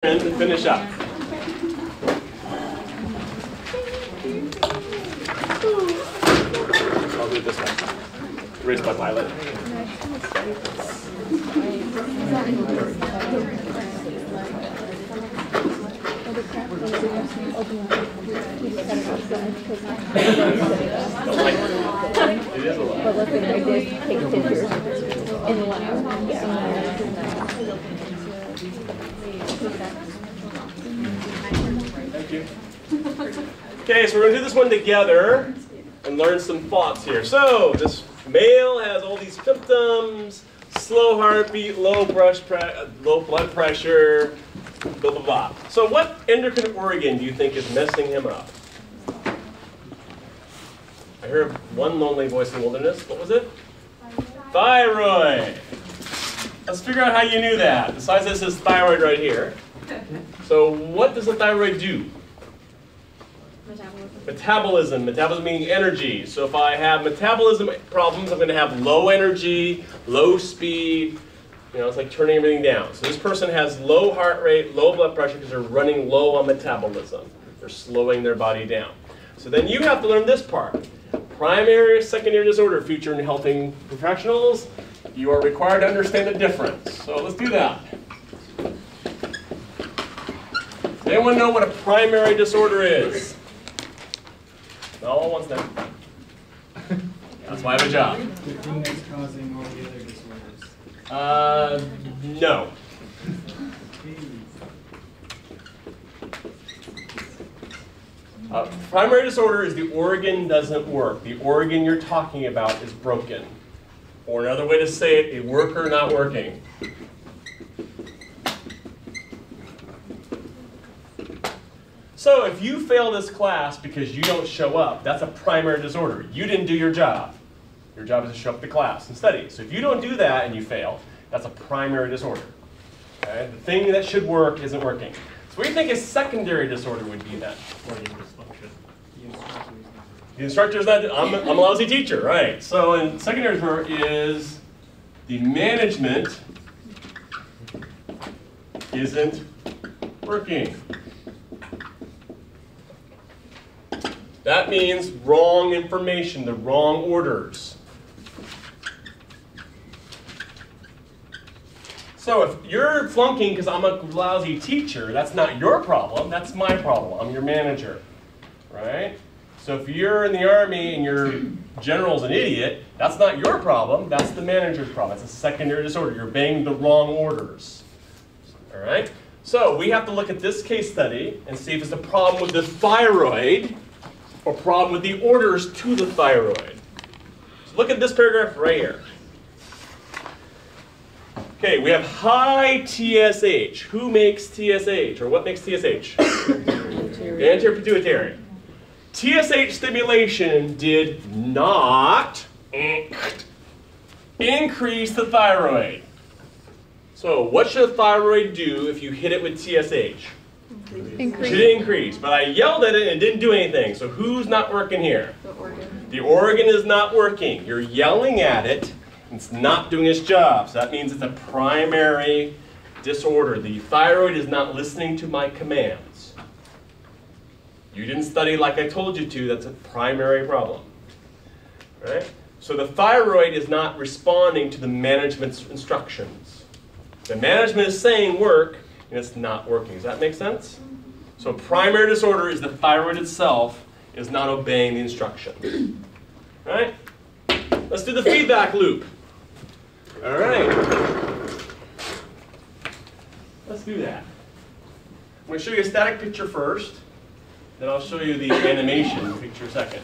and finish up. I'll do it this way. Erase my pilot. It is a lot. But look, I did take pictures in the lab. Thank you. Okay, so we're going to do this one together and learn some thoughts here. So, this male has all these symptoms: slow heartbeat, low blood pressure, blah, blah, blah. So what endocrine organ do you think is messing him up? I heard one lonely voice in the wilderness. What was it? Thyroid. Let's figure out how you knew that. Besides this is thyroid right here. So what does the thyroid do? Metabolism. Metabolism meaning energy. So if I have metabolism problems, I'm going to have low energy, low speed. You know, it's like turning everything down. So this person has low heart rate, low blood pressure because they're running low on metabolism. They're slowing their body down. So then you have to learn this part. Primary or secondary disorder feature in helping professionals. You are required to understand the difference. So let's do that. Does anyone know what a primary disorder is? No one wants that. That's why I have a job. The thing that's causing all the other disorders. No. Primary disorder is the organ doesn't work. The organ you're talking about is broken. Or another way to say it, a worker not working. So if you fail this class because you don't show up, that's a primary disorder. You didn't do your job. Your job is to show up to class and study. So if you don't do that and you fail, that's a primary disorder. Okay? The thing that should work isn't working. So what do you think a secondary disorder would be then? The instructor's not, I'm a lousy teacher, right? So in secondary disorder is the management isn't working. That means wrong information, the wrong orders. So if you're flunking because I'm a lousy teacher, that's not your problem, that's my problem. I'm your manager, right? So if you're in the army and your general's an idiot, that's not your problem, that's the manager's problem. It's a secondary disorder. You're obeying the wrong orders. All right? So we have to look at this case study and see if it's a problem with the thyroid or problem with the orders to the thyroid. So look at this paragraph right here. Okay, we have high TSH. Who makes TSH? Or what makes TSH? Anterior pituitary. TSH stimulation did not increase the thyroid. So what should a thyroid do if you hit it with TSH? Increase. Should increase. But I yelled at it and it didn't do anything. So who's not working here? The organ. The organ is not working. You're yelling at it. It's not doing its job. So that means it's a primary disorder. The thyroid is not listening to my commands. You didn't study like I told you to. That's a primary problem. Right? So the thyroid is not responding to the management's instructions. The management is saying work, and it's not working. Does that make sense? So primary disorder is the thyroid itself is not obeying the instruction. All right? Let's do the feedback loop. All right. Let's do that. I'm going to show you a static picture first. Then I'll show you the animation picture second.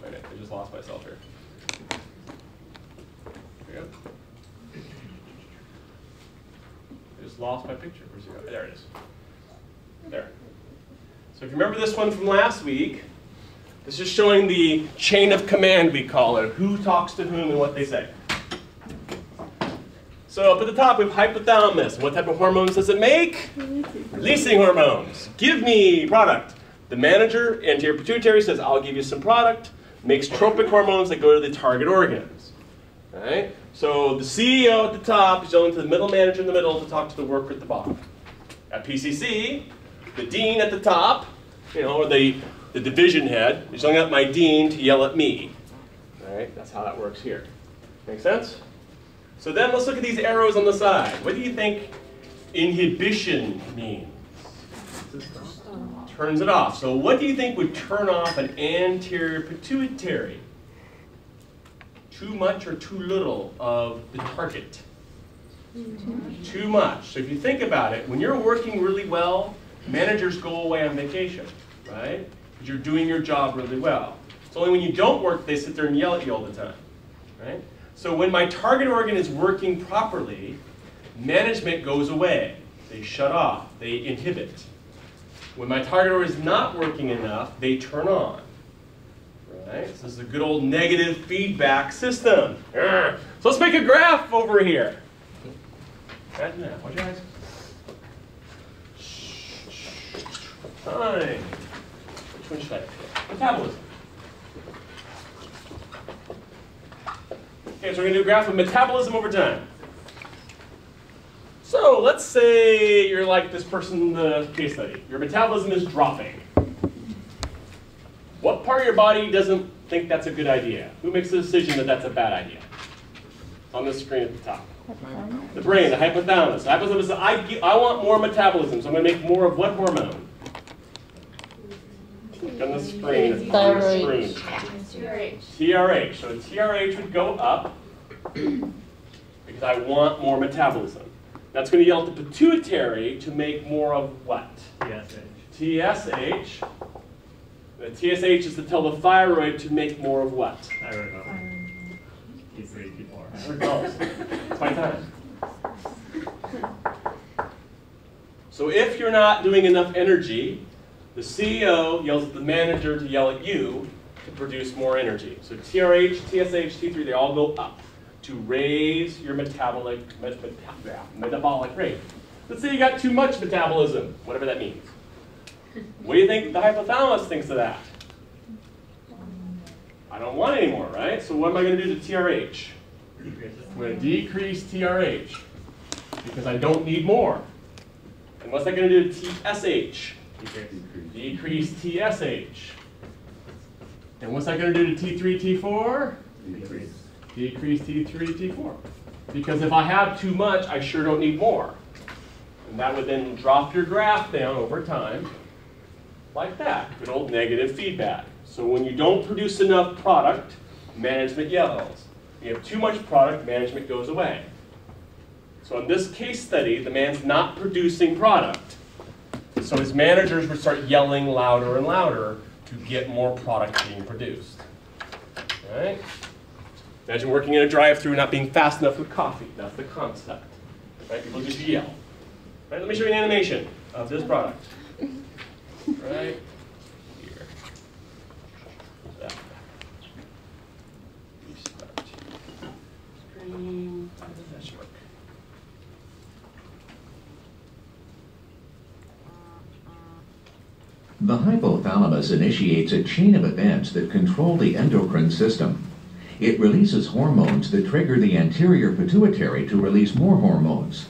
Wait a minute, I just lost myself here. There we go. I just lost my picture. Where's it go? There it is. There. So if you remember this one from last week, this is showing the chain of command, we call it. Who talks to whom and what they say. So up at the top, we have hypothalamus. What type of hormones does it make? Releasing hormones. Give me product. The manager, anterior pituitary, says, I'll give you some product. Makes tropic hormones that go to the target organs. All right? So the CEO at the top is yelling to the middle manager in the middle to talk to the worker at the bottom. At PCC, the dean at the top, or the division head, is yelling at my dean to yell at me. All right, that's how that works here. Make sense? So then let's look at these arrows on the side. What do you think inhibition means? Turns it off. So what do you think would turn off an anterior pituitary? Too much or too little of the target? Too much. So if you think about it, when you're working really well, managers go away on vacation, right? Because you're doing your job really well. It's only when you don't work, they sit there and yell at you all the time, right? So when my target organ is working properly, management goes away. They shut off. They inhibit. When my target organ is not working enough, they turn on. Right? So this is a good old negative feedback system. So let's make a graph over here. Imagine that. Watch your eyes. Time. Which one should I pick? Metabolism. Okay, so we're going to do a graph of metabolism over time. So let's say you're like this person in the case study. Your metabolism is dropping. What part of your body doesn't think that's a good idea? Who makes the decision that that's a bad idea? It's on the screen at the top. The brain, the hypothalamus. The hypothalamus says, I want more metabolism, so I'm going to make more of what hormone? Look on the screen. Thyroid. TRH. So TRH would go up because I want more metabolism. That's going to yell at the pituitary to make more of what? TSH. The TSH is to tell the thyroid to make more of what? Thyroid hormone. T3, T4. There it goes. It's my time. So if you're not doing enough energy, the CEO yells at the manager to yell at you to produce more energy. So TRH, TSH, T3, they all go up to raise your metabolic rate. Let's say you got too much metabolism, whatever that means. What do you think the hypothalamus thinks of that? I don't want any more, right? So what am I going to do to TRH? I'm going to decrease TRH because I don't need more. And what's that going to do to TSH? Decrease TSH. And what's that going to do to T3, T4? Decrease T3, T4. Because if I have too much, I sure don't need more. And that would then drop your graph down over time like that. Good old negative feedback. So when you don't produce enough product, management yells. You have too much product, management goes away. So in this case study, the man's not producing product. So his managers would start yelling louder and louder to get more product being produced. All right? Imagine working in a drive-thru not being fast enough with coffee. That's the concept. Right? People just yell. Right? Let me show you an animation of this product. Right here. That. Restart. Screen. How does that work? The hypothalamus initiates a chain of events that control the endocrine system. It releases hormones that trigger the anterior pituitary to release more hormones.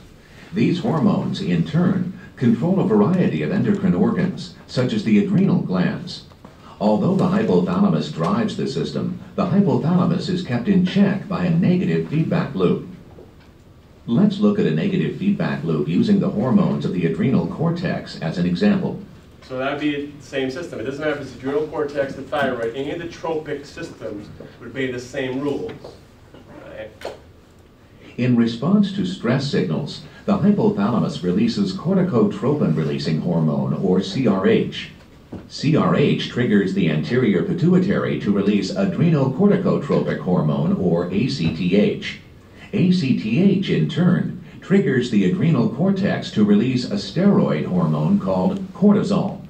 These hormones, in turn, control a variety of endocrine organs, such as the adrenal glands. Although the hypothalamus drives the system, the hypothalamus is kept in check by a negative feedback loop. Let's look at a negative feedback loop using the hormones of the adrenal cortex as an example. So that would be the same system. It doesn't matter if it's adrenal cortex, the thyroid, any of the tropic systems would obey the same rules. Right? In response to stress signals, the hypothalamus releases corticotropin-releasing hormone, or CRH. CRH triggers the anterior pituitary to release adrenocorticotropic hormone, or ACTH. ACTH, in turn, triggers the adrenal cortex to release a steroid hormone called cortisol.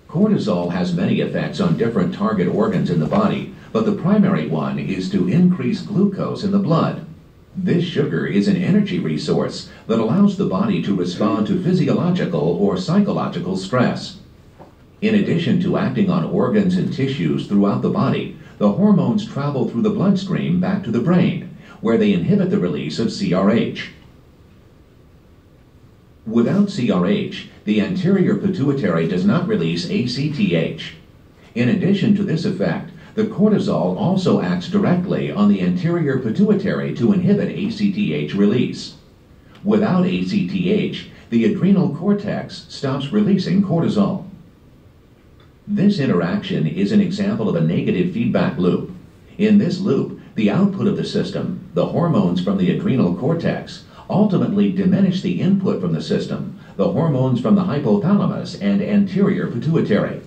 Cortisol has many effects on different target organs in the body, but the primary one is to increase glucose in the blood. This sugar is an energy resource that allows the body to respond to physiological or psychological stress. In addition to acting on organs and tissues throughout the body, the hormones travel through the bloodstream back to the brain, where they inhibit the release of CRH. Without CRH, the anterior pituitary does not release ACTH. In addition to this effect, the cortisol also acts directly on the anterior pituitary to inhibit ACTH release. Without ACTH, the adrenal cortex stops releasing cortisol. This interaction is an example of a negative feedback loop. In this loop, the output of the system, the hormones from the adrenal cortex, ultimately diminish the input from the system, the hormones from the hypothalamus and anterior pituitary.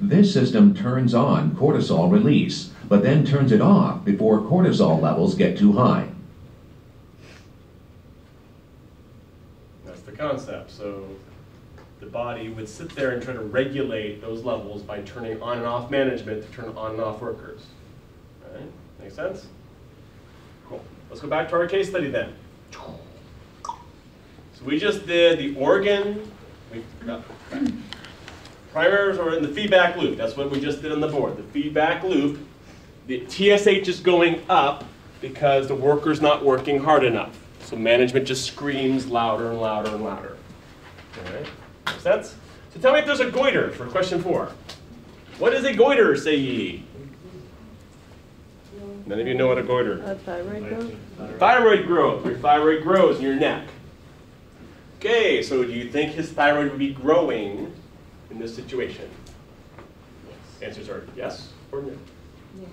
This system turns on cortisol release, but then turns it off before cortisol levels get too high. That's the concept. So the body would sit there and try to regulate those levels by turning on and off management to turn on and off workers. All right? Make sense? Cool. Let's go back to our case study then. So we just did the organ. Primaries are in the feedback loop. That's what we just did on the board. The feedback loop, the TSH is going up because the worker's not working hard enough. So management just screams louder and louder and louder. All right? Makes sense? So tell me if there's a goiter for question 4. What is a goiter, say ye? None of you know what a goiter is. Thyroid growth? Thyroid growth. Your thyroid grows in your neck. Okay, so do you think his thyroid would be growing in this situation? Yes. Answers are yes or no. Yes.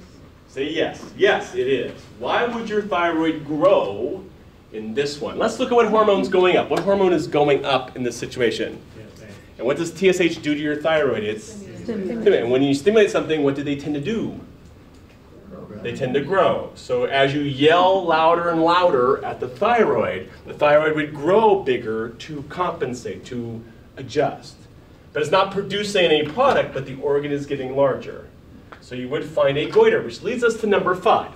Say yes. Yes, it is. Why would your thyroid grow in this one? Let's look at what hormone's going up. What hormone is going up in this situation? And what does TSH do to your thyroid? It's stimulate. And when you stimulate something, what do they tend to do? They tend to grow. So as you yell louder and louder at the thyroid would grow bigger to compensate, to adjust. But it's not producing any product, but the organ is getting larger. So you would find a goiter, which leads us to number 5.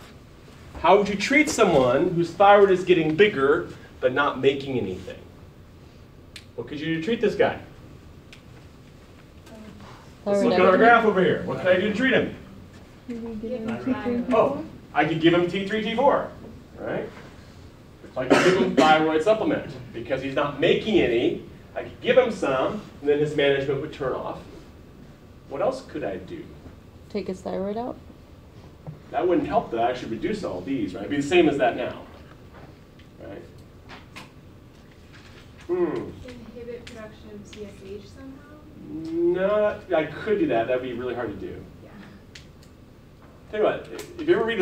How would you treat someone whose thyroid is getting bigger, but not making anything? What could you do to treat this guy? Let's look at our graph over here. What can I do to treat him? Oh, I could give him T3, T4, right? So I could give him thyroid supplement. Because he's not making any, I could give him some, and then his management would turn off. What else could I do? Take his thyroid out? That wouldn't help though. I should reduce all these, right? It'd be the same as that now, right? Inhibit production of CSH somehow? No, I could do that. That'd be really hard to do. Yeah. Tell you what, if you ever read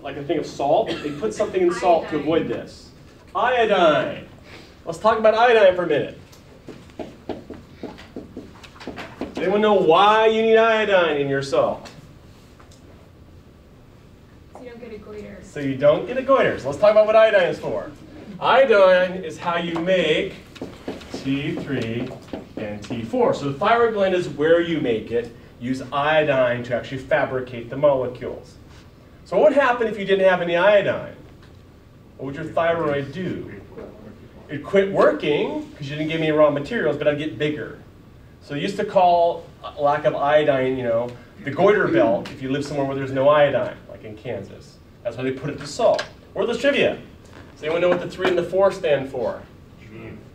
like a thing of salt, they put something in salt to avoid this. Iodine. Let's talk about iodine for a minute. Does anyone know why you need iodine in your salt? So you don't get a goiter. So you don't get a goiter. So let's talk about what iodine is for. Iodine is how you make T3 and T4. So the thyroid gland is where you make it. Use iodine to actually fabricate the molecules. So what would happen if you didn't have any iodine? What would your thyroid do? It'd quit working because you didn't give me any raw materials, but I'd get bigger. So they used to call a lack of iodine, the goiter belt if you live somewhere where there's no iodine, like in Kansas. That's why they put it to salt. Or the trivia. Does anyone know what the 3 and the 4 stand for?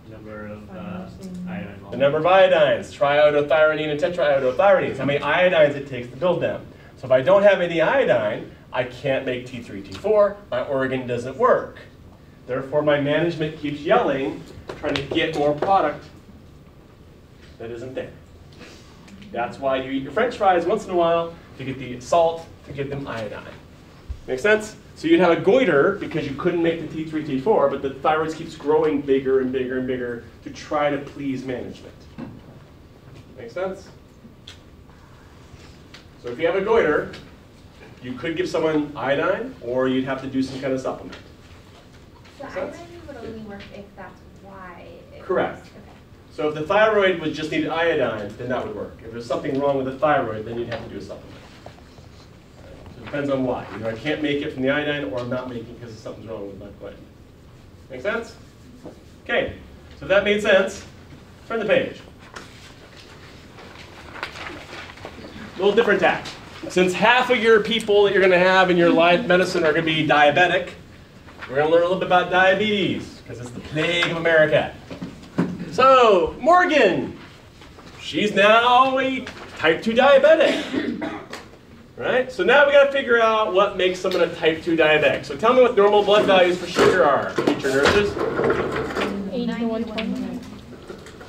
Number of iodine. The number of iodines, triiodothyronine and tetraiodothyronine. How many iodines it takes to build them. So if I don't have any iodine, I can't make T3, T4. My organ doesn't work. Therefore, my management keeps yelling, trying to get more product that isn't there. That's why you eat your French fries once in a while, to get the salt, to get them iodine. Make sense? So you'd have a goiter because you couldn't make the T3, T4, but the thyroid keeps growing bigger and bigger and bigger to try to please management. Make sense? So if you have a goiter, you could give someone iodine, or you'd have to do some kind of supplement. So iodine would only work if that's why it Correct. was, okay. So if the thyroid would just need iodine, then that would work. If there's something wrong with the thyroid, then you'd have to do a supplement. So it depends on why. Either I can't make it from the iodine, or I'm not making because something's wrong with my gland. Make sense? Okay, so if that made sense, turn the page. A little different tack. Since half of your people that you're going to have in your life medicine are going to be diabetic, We're going to learn a little bit about diabetes, because it's the plague of America. So, Morgan, she's now a type 2 diabetic. Right? So now we got to figure out what makes someone a type 2 diabetic. So tell me what normal blood values for sugar are, teacher nurses. 80 to 120.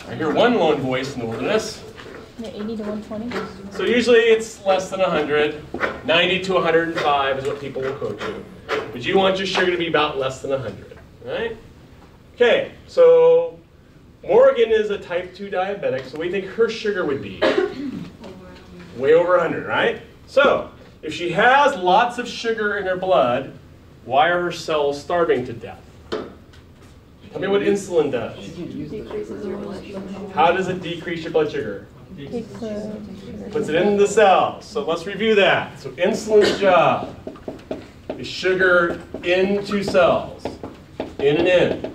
I hear one lone voice in the wilderness. Yeah, 80 to 120. So usually it's less than 100. 90 to 105 is what people will quote you. But you want your sugar to be about less than 100. Right? Okay, so Morgan is a type 2 diabetic, so what do you think her sugar would be? Way over 100, right? So, if she has lots of sugar in her blood, why are her cells starving to death? Tell me what insulin does. Decreases your blood sugar. How does it decrease your blood sugar? Takes the sugar. Puts it in the cells. So let's review that. So insulin's job is sugar into cells. In and in.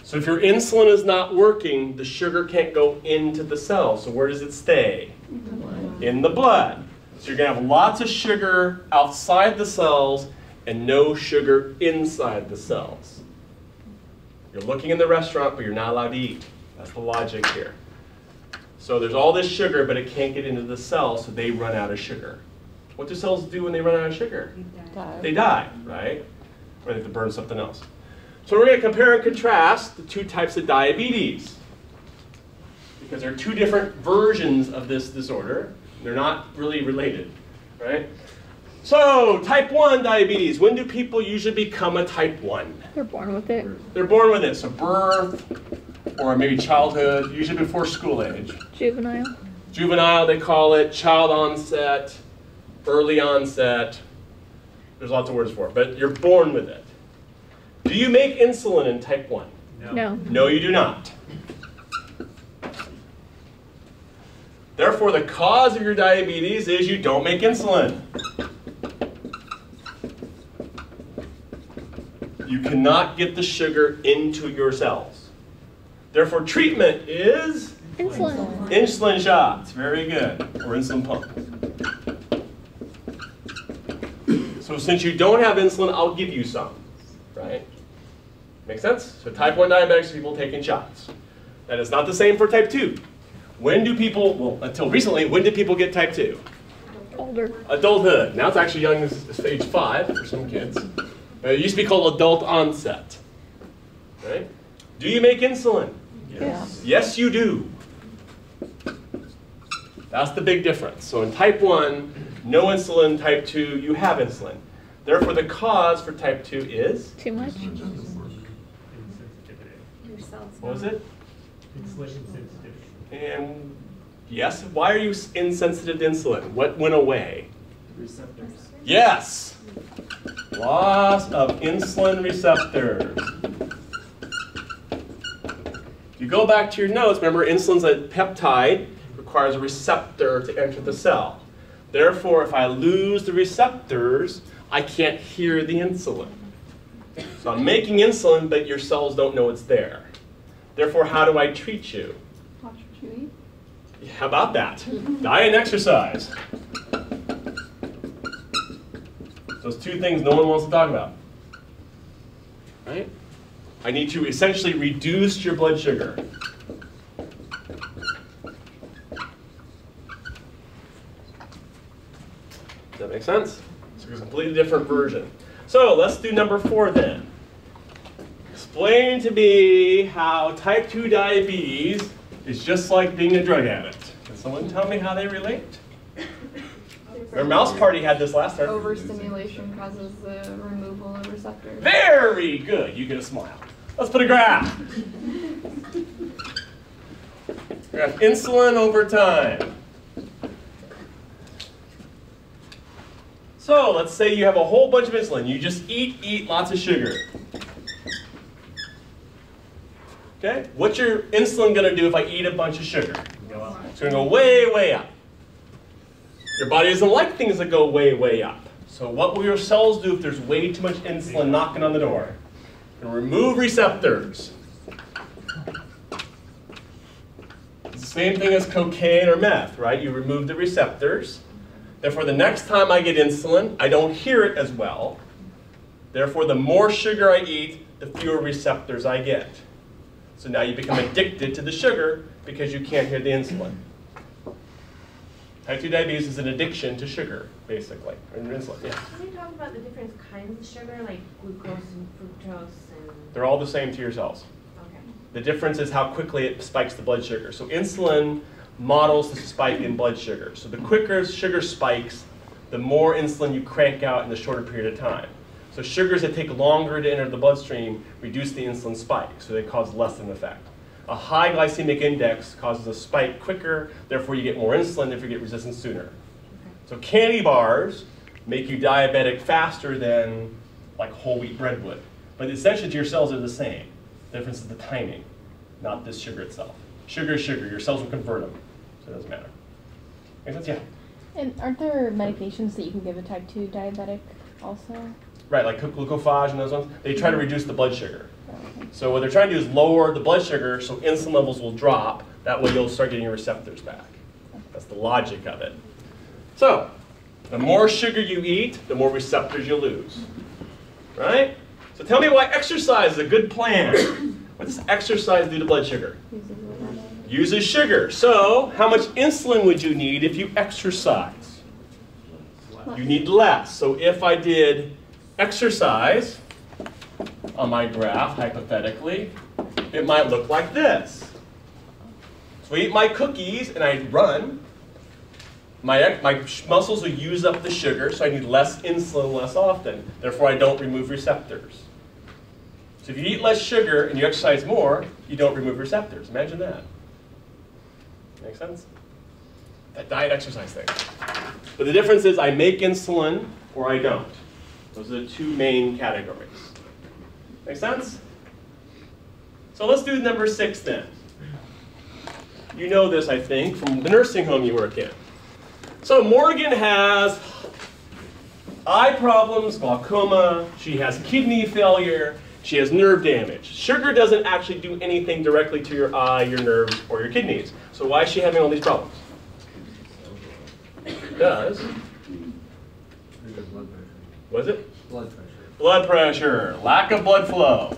So if your insulin is not working, the sugar can't go into the cell. So where does it stay? In the blood. So you're going to have lots of sugar outside the cells and no sugar inside the cells. You're looking in the restaurant, but you're not allowed to eat. That's the logic here. So there's all this sugar, but it can't get into the cells, so they run out of sugar. What do cells do when they run out of sugar? They die, right? Or they have to burn something else. So we're going to compare and contrast the two types of diabetes, because there are two different versions of this disorder. They're not really related, right? So type 1 diabetes, when do people usually become a type 1? They're born with it. They're born with it, so birth or maybe childhood, usually before school age. Juvenile. Juvenile, they call it, child onset, early onset. There's lots of words for it, but you're born with it. Do you make insulin in type 1? No. No, you do not. Therefore, the cause of your diabetes is you don't make insulin. You cannot get the sugar into your cells. Therefore, treatment is Insulin. insulin shots. Very good. Or insulin pump. So since you don't have insulin, I'll give you some. Right? Make sense? So type 1 diabetics, people taking shots. That is not the same for type 2. When do people, well, until recently, when did people get type 2? Older. Adulthood. Now it's actually young as age 5 for some kids. It used to be called adult onset. Right? Do you make insulin? Yes. Yes, you do. That's the big difference. So in type 1, no insulin. Type 2, you have insulin. Therefore, the cause for type 2 is? Too much. Your cells. What was it? Insulin sensitivity. And yes, why are you insensitive to insulin? What went away? Receptors. Yes! Loss of insulin receptors. If you go back to your notes, remember insulin's a peptide, requires a receptor to enter the cell. Therefore, if I lose the receptors, I can't hear the insulin. So I'm making insulin, but your cells don't know it's there. Therefore, how do I treat you? Watch what you eat. How about that? Diet and exercise. Those two things no one wants to talk about. Right? I need to essentially reduce your blood sugar. Does that make sense? It's a completely different version. So let's do number 4 then. Explain to me how type 2 diabetes is just like being a drug addict. Can someone tell me how they relate? Our mouse party had this last time. Overstimulation causes the removal of receptors. Very good. You get a smile. Let's put a graph. Graph insulin over time. So let's say you have a whole bunch of insulin. You just eat lots of sugar. Okay? What's your insulin going to do if I eat a bunch of sugar? It's going to go way, way up. Your body doesn't like things that go way, way up. So what will your cells do if there's way too much insulin knocking on the door? And remove receptors. It's the same thing as cocaine or meth, right? You remove the receptors. Therefore, the next time I get insulin, I don't hear it as well. Therefore, the more sugar I eat, the fewer receptors I get. So now you become addicted to the sugar because you can't hear the insulin. Type 2 diabetes is an addiction to sugar, basically, or insulin. Yeah. Can you talk about the different kinds of sugar, like glucose and fructose and... They're all the same to your cells. Okay. The difference is how quickly it spikes the blood sugar. So insulin models the spike in blood sugar. So the quicker sugar spikes, the more insulin you crank out in the shorter period of time. So sugars that take longer to enter the bloodstream reduce the insulin spike, so they cause less of an effect. A high glycemic index causes a spike quicker, therefore you get more insulin, therefore you get resistance sooner. Okay. So candy bars make you diabetic faster than like whole wheat bread would. But essentially your cells are the same. The difference is the timing, not this sugar itself. Sugar is sugar, your cells will convert them, so it doesn't matter. Make sense? Yeah? And aren't there medications that you can give a type 2 diabetic also? Right, like glucophage and those ones, they try to reduce the blood sugar. So what they're trying to do is lower the blood sugar so insulin levels will drop. That way you'll start getting your receptors back. That's the logic of it. So, the more sugar you eat, the more receptors you lose. Right? So tell me why exercise is a good plan. What does exercise do to blood sugar? Uses sugar. So, how much insulin would you need if you exercise? You need less. So if I did exercise on my graph, hypothetically, it might look like this. So I eat my cookies and I run. My muscles will use up the sugar, so I need less insulin less often. Therefore, I don't remove receptors. So if you eat less sugar and you exercise more, you don't remove receptors. Imagine that. Make sense? That diet exercise thing. But the difference is I make insulin or I don't. Those are the two main categories. Make sense? So let's do number 6 then. You know this, I think, from the nursing home you work in. So Morgan has eye problems, glaucoma, she has kidney failure, she has nerve damage. Sugar doesn't actually do anything directly to your eye, your nerves, or your kidneys. So why is she having all these problems? It does. Was it? Blood pressure. Blood pressure, lack of blood flow.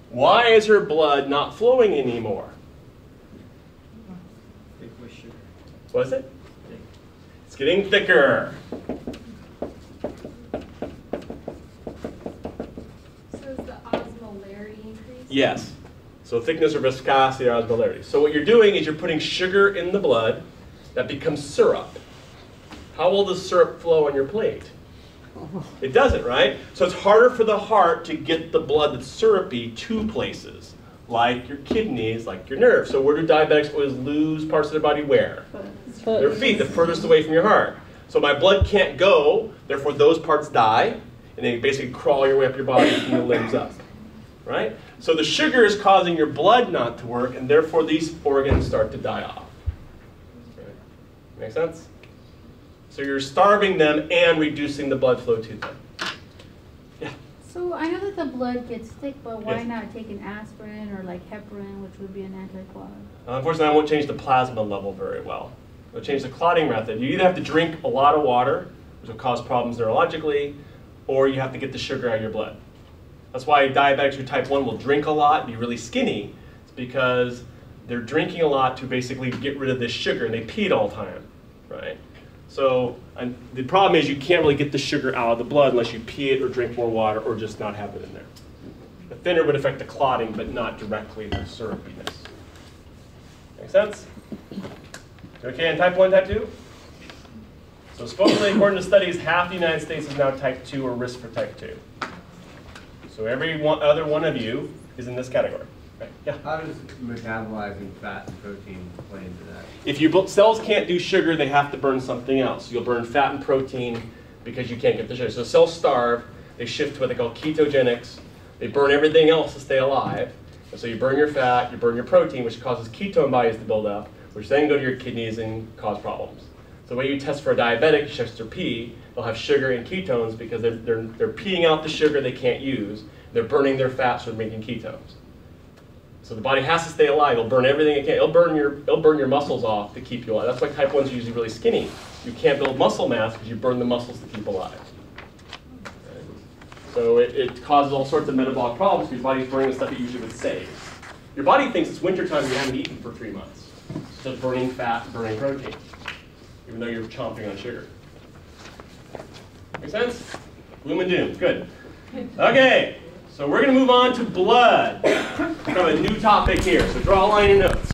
Why is her blood not flowing anymore? Thick with sugar. Was it? Thick. It's getting thicker. So is the osmolarity increased? Yes. So thickness or viscosity or osmolarity. So what you're doing is you're putting sugar in the blood that becomes syrup. How will the syrup flow on your plate? It doesn't, right? So it's harder for the heart to get the blood that's syrupy to places, like your kidneys, like your nerves. So where do diabetics always lose parts of their body? Where? Their feet, the furthest away from your heart. So my blood can't go, therefore those parts die, and then you basically crawl your way up your body from the limbs up. Right? So the sugar is causing your blood not to work, and therefore these organs start to die off. Right? Make sense? So you're starving them and reducing the blood flow to them. Yeah? So I know that the blood gets thick, but why Yes. not take an aspirin or like heparin, which would be an anticlot? Unfortunately, I won't change the plasma level very well. It'll change the clotting method. You either have to drink a lot of water, which will cause problems neurologically, or you have to get the sugar out of your blood. That's why diabetics who type 1 will drink a lot and be really skinny. It's because they're drinking a lot to basically get rid of this sugar, and they pee it all the time, right? So the problem is you can't really get the sugar out of the blood unless you pee it or drink more water or just not have it in there. The thinner would affect the clotting, but not directly the syrupiness. Make sense? Okay, and type 1, type 2? So supposedly, according to studies, half the United States is now type 2 or risk for type 2. So every other one of you is in this category. Right? Yeah? How does metabolizing fat and protein play into that? If your cells can't do sugar, they have to burn something else. You'll burn fat and protein because you can't get the sugar. So cells starve, they shift to what they call ketogenics. They burn everything else to stay alive. And so you burn your fat, you burn your protein, which causes ketone bodies to build up, which then go to your kidneys and cause problems. So the way you test for a diabetic, you test their pee, they'll have sugar and ketones because they're peeing out the sugar they can't use. They're burning their fat, so they're making ketones. So the body has to stay alive. It'll burn everything it can. It'll burn your muscles off to keep you alive. That's why type 1 is usually really skinny. You can't build muscle mass because you burn the muscles to keep alive. Okay. So it causes all sorts of metabolic problems because your body's burning the stuff it usually would save. Your body thinks it's wintertime and you haven't eaten for 3 months. It's just burning fat, burning protein, even though you're chomping on sugar. Make sense? Gloom and doom. Good. Okay, so we're going to move on to blood. We have a new topic here, so draw a line in your notes.